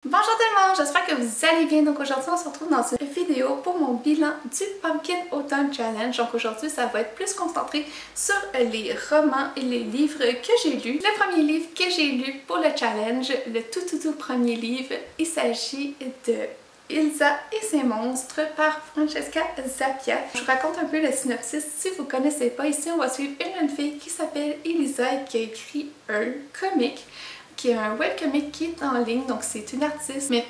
Bonjour tout le monde, j'espère que vous allez bien. Donc aujourd'hui on se retrouve dans une vidéo pour mon bilan du Pumpkin Autumn Challenge. Donc aujourd'hui ça va être plus concentré sur les romans et les livres que j'ai lus. Le premier livre que j'ai lu pour le challenge, le tout premier livre, il s'agit de Elsa et ses monstres par Francesca Zappia. Je vous raconte un peu le synopsis si vous ne connaissez pas. Ici on va suivre une jeune fille qui s'appelle Elisa et qui a écrit un comic qui est un webcomic qui est en ligne, donc c'est une artiste, mais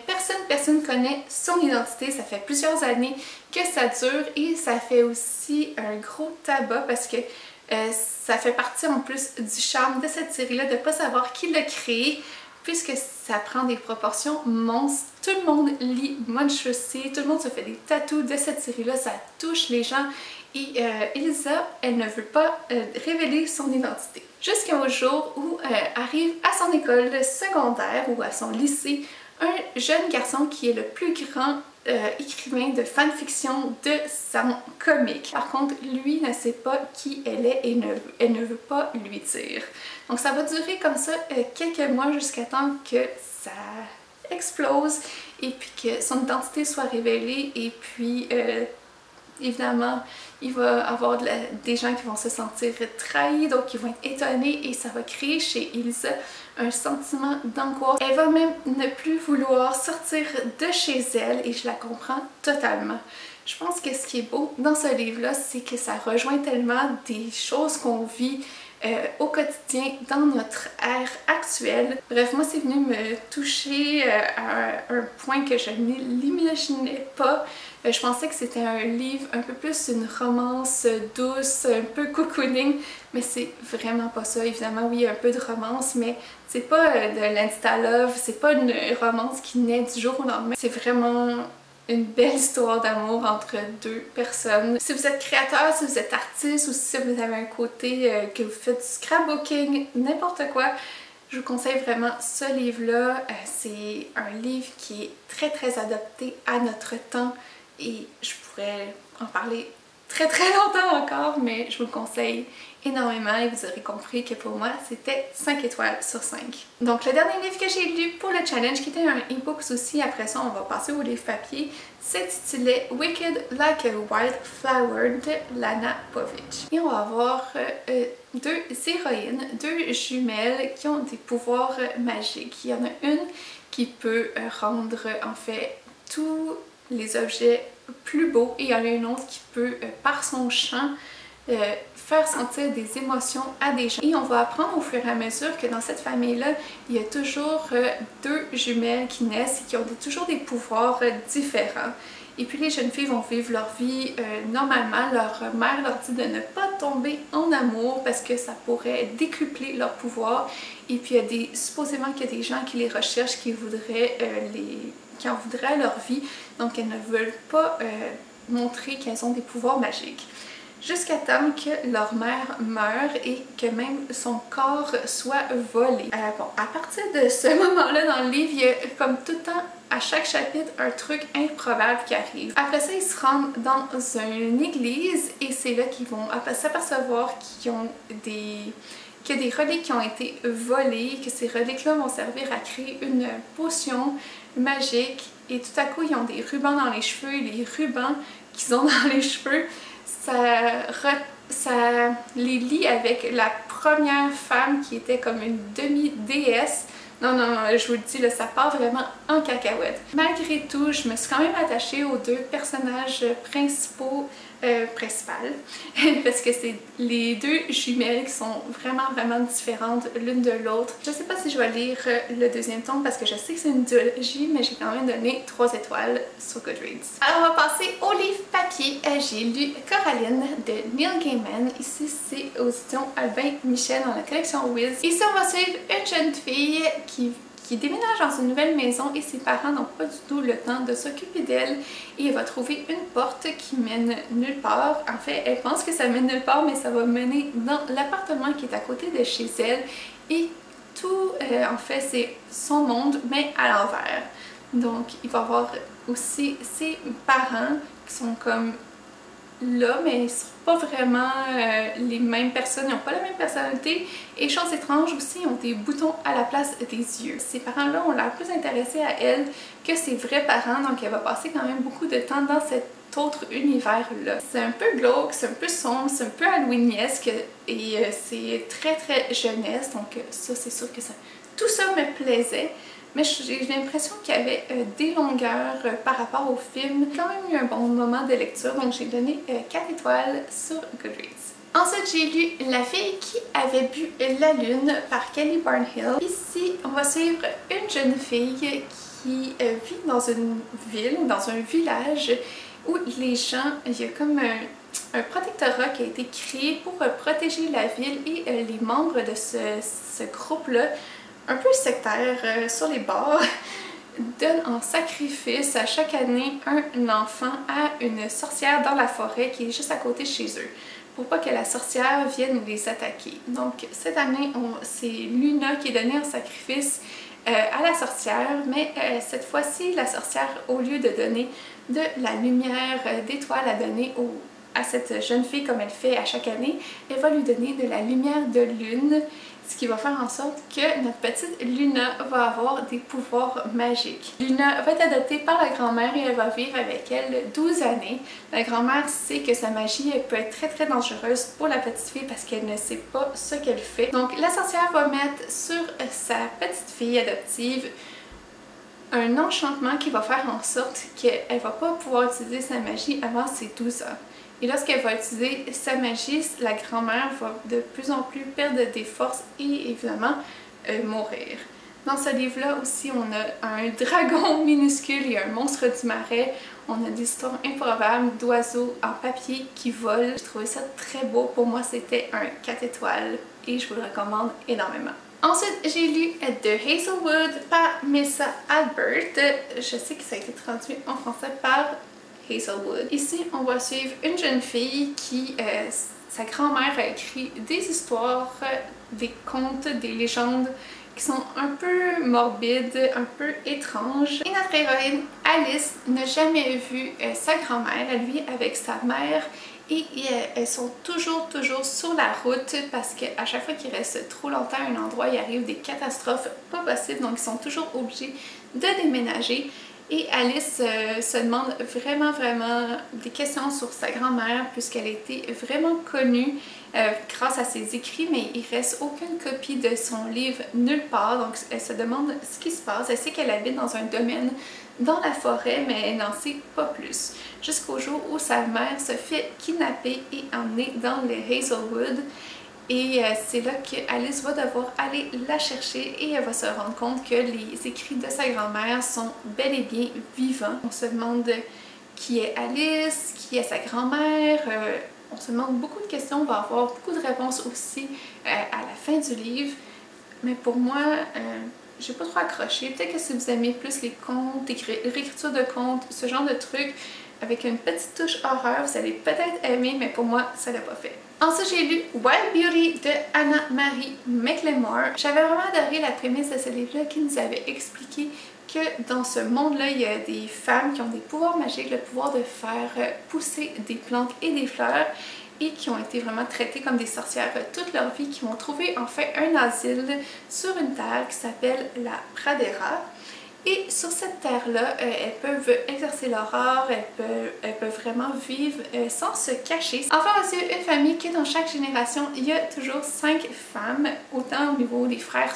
personne connaît son identité. Ça fait plusieurs années que ça dure et ça fait aussi un gros tabac parce que ça fait partie en plus du charme de cette série-là de ne pas savoir qui l'a créée, puisque ça prend des proportions monstres. Tout le monde lit Monstrosity, tout le monde se fait des tatous de cette série-là, ça touche les gens. Et Elsa, elle ne veut pas révéler son identité. Jusqu'au jour où arrive à son école secondaire ou à son lycée un jeune garçon qui est le plus grand écrivain de fanfiction de son comic. Par contre, lui ne sait pas qui elle est et elle ne veut pas lui dire. Donc ça va durer comme ça quelques mois jusqu'à temps que ça explose et puis que son identité soit révélée et puis évidemment, il va y avoir des gens qui vont se sentir trahis, donc ils vont être étonnés et ça va créer chez Elsa un sentiment d'angoisse. Elle va même ne plus vouloir sortir de chez elle et je la comprends totalement. Je pense que ce qui est beau dans ce livre-là, c'est que ça rejoint tellement des choses qu'on vit au quotidien dans notre ère actuelle. Bref, moi c'est venu me toucher à un point que je ne l'imaginais pas. Je pensais que c'était un livre un peu plus une romance douce, un peu cocooning, mais c'est vraiment pas ça. Évidemment, oui, il y a un peu de romance, mais c'est pas de l'insta-love, c'est pas une romance qui naît du jour au lendemain. C'est vraiment une belle histoire d'amour entre deux personnes. Si vous êtes créateur, si vous êtes artiste ou si vous avez un côté que vous faites du scrapbooking, n'importe quoi, je vous conseille vraiment ce livre-là. C'est un livre qui est très adapté à notre temps et je pourrais en parler très longtemps encore, mais je vous le conseille énormément et vous aurez compris que pour moi c'était 5 étoiles sur 5. Donc le dernier livre que j'ai lu pour le challenge, qui était un e-book aussi, après ça on va passer au livre papier, s'intitulait Wicked Like a Wildflower de Lana Povich. Et on va avoir deux héroïnes, deux jumelles qui ont des pouvoirs magiques. Il y en a une qui peut rendre en fait tous les objets plus beaux et il y en a une autre qui peut par son chant faire sentir des émotions à des gens. Et on va apprendre au fur et à mesure que dans cette famille-là, il y a toujours deux jumelles qui naissent et qui ont toujours des pouvoirs différents. Et puis les jeunes filles vont vivre leur vie normalement. Leur mère leur dit de ne pas tomber en amour parce que ça pourrait décupler leur pouvoir. Et puis il y a supposément qu'il y a des gens qui les recherchent, qui voudraient qui en voudraient à leur vie. Donc elles ne veulent pas montrer qu'elles ont des pouvoirs magiques. Jusqu'à temps que leur mère meure et que même son corps soit volé. Bon, à partir de ce moment-là dans le livre, il y a comme tout le temps, à chaque chapitre, un truc improbable qui arrive. Après ça, ils se rendent dans une église et c'est là qu'ils vont s'apercevoir qu'il y a des reliques qui ont été volées, que ces reliques-là vont servir à créer une potion magique et tout à coup, ils ont des rubans dans les cheveux et les rubans qu'ils ont dans les cheveux, ça les lie avec la première femme qui était comme une demi-déesse. Non, je vous le dis, là, ça part vraiment en cacahuète. Malgré tout, je me suis quand même attachée aux deux personnages principaux, parce que c'est les deux jumelles qui sont vraiment différentes l'une de l'autre. Je sais pas si je vais lire le deuxième tome parce que je sais que c'est une duologie, mais j'ai quand même donné 3 étoiles sur Goodreads. Alors on va passer au livre papier. J'ai lu Coraline de Neil Gaiman. Ici c'est aux éditions Albin Michel dans la collection Wiz. Ici on va suivre une jeune fille qui déménage dans une nouvelle maison et ses parents n'ont pas du tout le temps de s'occuper d'elle et elle va trouver une porte qui mène nulle part. En fait, elle pense que ça mène nulle part, mais ça va mener dans l'appartement qui est à côté de chez elle et tout, en fait, c'est son monde, mais à l'envers. Donc, il va y avoir aussi ses parents qui sont comme là, mais ils ne sont pas vraiment les mêmes personnes, ils n'ont pas la même personnalité. Et chose étrange aussi, ils ont des boutons à la place des yeux. Ces parents-là ont l'air plus intéressés à elle que ses vrais parents, donc elle va passer quand même beaucoup de temps dans cet autre univers-là. C'est un peu glauque, c'est un peu sombre, c'est un peu halloweenesque et c'est très très jeunesse, donc ça c'est sûr que tout ça me plaisait. Mais j'ai l'impression qu'il y avait des longueurs par rapport au film. J'ai quand même eu un bon moment de lecture, donc j'ai donné 4 étoiles sur Goodreads. Ensuite, j'ai lu La fille qui avait bu la lune par Kelly Barnhill. Ici, on va suivre une jeune fille qui vit dans une ville, dans un village où les gens, il y a comme un protectorat qui a été créé pour protéger la ville et les membres de ce groupe-là, un peu sectaire sur les bords, donne en sacrifice à chaque année un enfant à une sorcière dans la forêt qui est juste à côté de chez eux, pour pas que la sorcière vienne les attaquer. Donc cette année, c'est Luna qui est donnée en sacrifice à la sorcière, mais cette fois-ci, la sorcière, au lieu de donner de la lumière d'étoiles à donner à cette jeune fille comme elle fait à chaque année, elle va lui donner de la lumière de lune, ce qui va faire en sorte que notre petite Luna va avoir des pouvoirs magiques. Luna va être adoptée par la grand-mère et elle va vivre avec elle 12 années. La grand-mère sait que sa magie peut être très très dangereuse pour la petite fille parce qu'elle ne sait pas ce qu'elle fait. Donc la sorcière va mettre sur sa petite fille adoptive un enchantement qui va faire en sorte qu'elle ne va pas pouvoir utiliser sa magie avant ses 12 ans. Et lorsqu'elle va utiliser sa magie, la grand-mère va de plus en plus perdre des forces et évidemment mourir. Dans ce livre-là aussi, on a un dragon minuscule et un monstre du marais. On a des histoires improbables d'oiseaux en papier qui volent. J'ai trouvé ça très beau. Pour moi, c'était un 4 étoiles et je vous le recommande énormément. Ensuite, j'ai lu The Hazelwood par Missa Albert. Je sais que ça a été traduit en français par Hazelwood. Ici, on va suivre une jeune fille qui, sa grand-mère a écrit des histoires, des contes, des légendes qui sont un peu morbides, un peu étranges. Et notre héroïne, Alice, n'a jamais vu sa grand-mère. Elle vit avec sa mère et elles sont toujours sur la route parce qu'à chaque fois qu'ils restent trop longtemps à un endroit, il arrive des catastrophes pas possibles, donc ils sont toujours obligés de déménager. Et Alice se demande vraiment des questions sur sa grand-mère puisqu'elle a été vraiment connue grâce à ses écrits, mais il reste aucune copie de son livre nulle part, donc elle se demande ce qui se passe. Elle sait qu'elle habite dans un domaine dans la forêt, mais elle n'en sait pas plus. Jusqu'au jour où sa mère se fait kidnapper et emmener dans les Hazelwood. Et c'est là qu'Alice va devoir aller la chercher et elle va se rendre compte que les écrits de sa grand-mère sont bel et bien vivants. On se demande qui est Alice, qui est sa grand-mère, on se demande beaucoup de questions, on va avoir beaucoup de réponses aussi à la fin du livre. Mais pour moi, j'ai pas trop accroché. Peut-être que si vous aimez plus les contes, l'écriture de contes, ce genre de trucs, avec une petite touche horreur, vous allez peut-être aimer, mais pour moi, ça l'a pas fait. Ensuite, j'ai lu Wild Beauty de Anna-Marie McLemore. J'avais vraiment adoré la prémisse de ce livre-là qui nous avait expliqué que dans ce monde-là, il y a des femmes qui ont des pouvoirs magiques, le pouvoir de faire pousser des plantes et des fleurs et qui ont été vraiment traitées comme des sorcières toute leur vie, qui vont trouver enfin un asile sur une terre qui s'appelle la Pradera. Et sur cette terre-là, elles peuvent exercer leur art, elles peuvent vraiment vivre sans se cacher. Enfin aussi, une famille que dans chaque génération, il y a toujours 5 femmes, autant au niveau des frères,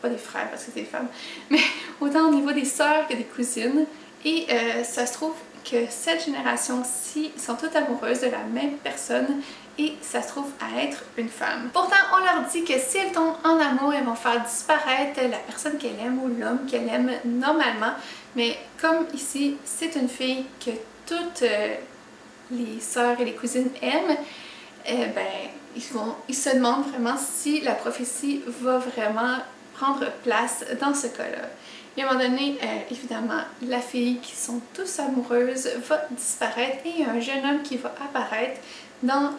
pas des frères parce que c'est des femmes, mais autant au niveau des sœurs que des cousines. Et ça se trouve que cette génération-ci sont toutes amoureuses de la même personne et ça se trouve à être une femme. Pourtant, on leur dit que si elles tombent en amour, elles vont faire disparaître la personne qu'elle aime ou l'homme qu'elle aime normalement. Mais comme ici, c'est une fille que toutes les sœurs et les cousines aiment, ils se demandent vraiment si la prophétie va vraiment prendre place dans ce cas-là. Et à un moment donné, évidemment, la fille qui sont tous amoureuses va disparaître et il y a un jeune homme qui va apparaître dans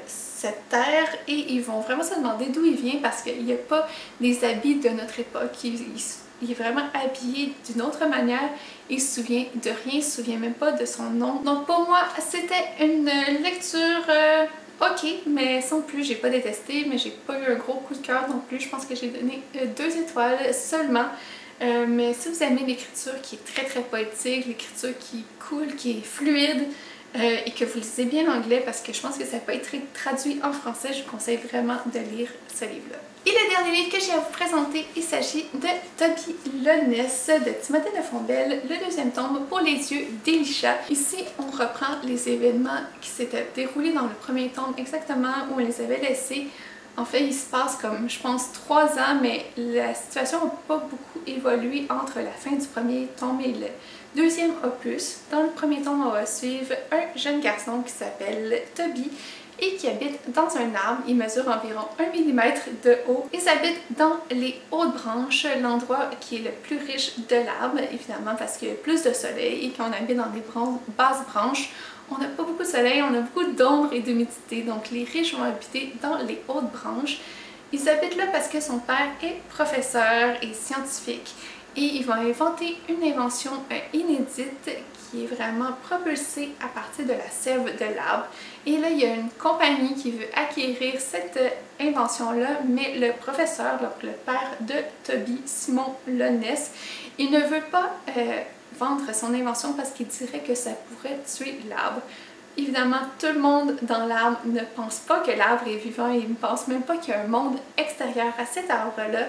cette terre et ils vont vraiment se demander d'où il vient parce qu'il n'y a pas des habits de notre époque. il est vraiment habillé d'une autre manière. Il se souvient de rien, il se souvient même pas de son nom. Donc pour moi, c'était une lecture ok, mais sans plus. J'ai pas détesté, mais j'ai pas eu un gros coup de cœur non plus. Je pense que j'ai donné 2 étoiles seulement. Mais si vous aimez l'écriture qui est très poétique, l'écriture qui coule, qui est fluide, et que vous lisez bien l'anglais, parce que je pense que ça peut être traduit en français, je vous conseille vraiment de lire ce livre-là. Et le dernier livre que j'ai à vous présenter, il s'agit de Toby Lones de Timothée de Fontbelle, le 2e tome pour les yeux d'Elisha. Ici, on reprend les événements qui s'étaient déroulés dans le 1er tome, exactement où on les avait laissés. En fait, il se passe comme, je pense, 3 ans, mais la situation n'a pas beaucoup évolué entre la fin du 1er tome et le 2e opus. Dans le 1er tome, on va suivre un jeune garçon qui s'appelle Toby et qui habite dans un arbre. Il mesure environ 1 mm de haut. Ils habitent dans les hautes branches, l'endroit qui est le plus riche de l'arbre, évidemment parce qu'il y a plus de soleil et qu'on habite dans des basses branches. On n'a pas beaucoup de soleil, on a beaucoup d'ombre et d'humidité, donc les riches vont habiter dans les hautes branches. Ils habitent là parce que son père est professeur et scientifique et ils vont inventer une invention inédite qui est vraiment propulsée à partir de la sève de l'arbre. Et là, il y a une compagnie qui veut acquérir cette invention-là, mais le professeur, donc le père de Toby, Simon Lones, il ne veut pas vendre son invention parce qu'il dirait que ça pourrait tuer l'arbre. Évidemment, tout le monde dans l'arbre ne pense pas que l'arbre est vivant et il ne pense même pas qu'il y a un monde extérieur à cet arbre-là.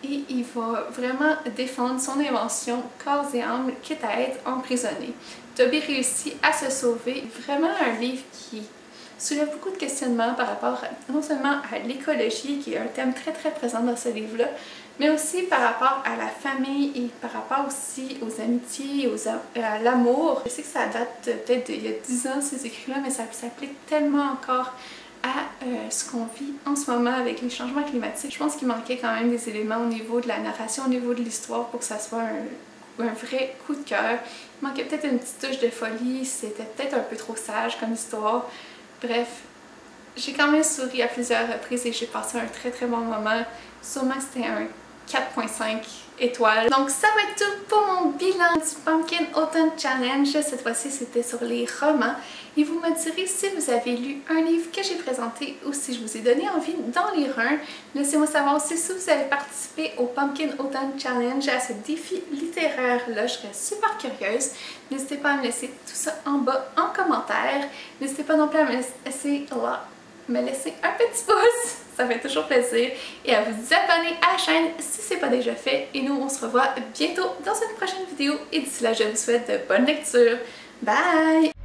Et il va vraiment défendre son invention corps et âme, quitte à être emprisonné. Toby réussit à se sauver. Vraiment un livre qui soulève beaucoup de questionnements par rapport non seulement à l'écologie, qui est un thème très présent dans ce livre-là, mais aussi par rapport à la famille et par rapport aussi aux amitiés, à l'amour. Je sais que ça date peut-être d'il y a 10 ans ces écrits-là, mais ça s'applique tellement encore à ce qu'on vit en ce moment avec les changements climatiques. Je pense qu'il manquait quand même des éléments au niveau de la narration, au niveau de l'histoire pour que ça soit un vrai coup de cœur. Il manquait peut-être une petite touche de folie, c'était peut-être un peu trop sage comme histoire. Bref, j'ai quand même souri à plusieurs reprises et j'ai passé un très bon moment. Sûrement que c'était un 4.5 étoiles. Donc ça va être tout pour mon bilan du Pumpkin Autumn Challenge. Cette fois-ci, c'était sur les romans. Et vous me direz si vous avez lu un livre que j'ai présenté ou si je vous ai donné envie d'en lire un. Laissez-moi savoir aussi si vous avez participé au Pumpkin Autumn Challenge, à ce défi littéraire-là. Je serais super curieuse. N'hésitez pas à me laisser tout ça en bas en commentaire. N'hésitez pas non plus à me laisser un petit pouce, ça fait toujours plaisir, et à vous abonner à la chaîne si ce n'est pas déjà fait. Et nous, on se revoit bientôt dans une prochaine vidéo, et d'ici là, je vous souhaite de bonnes lectures. Bye!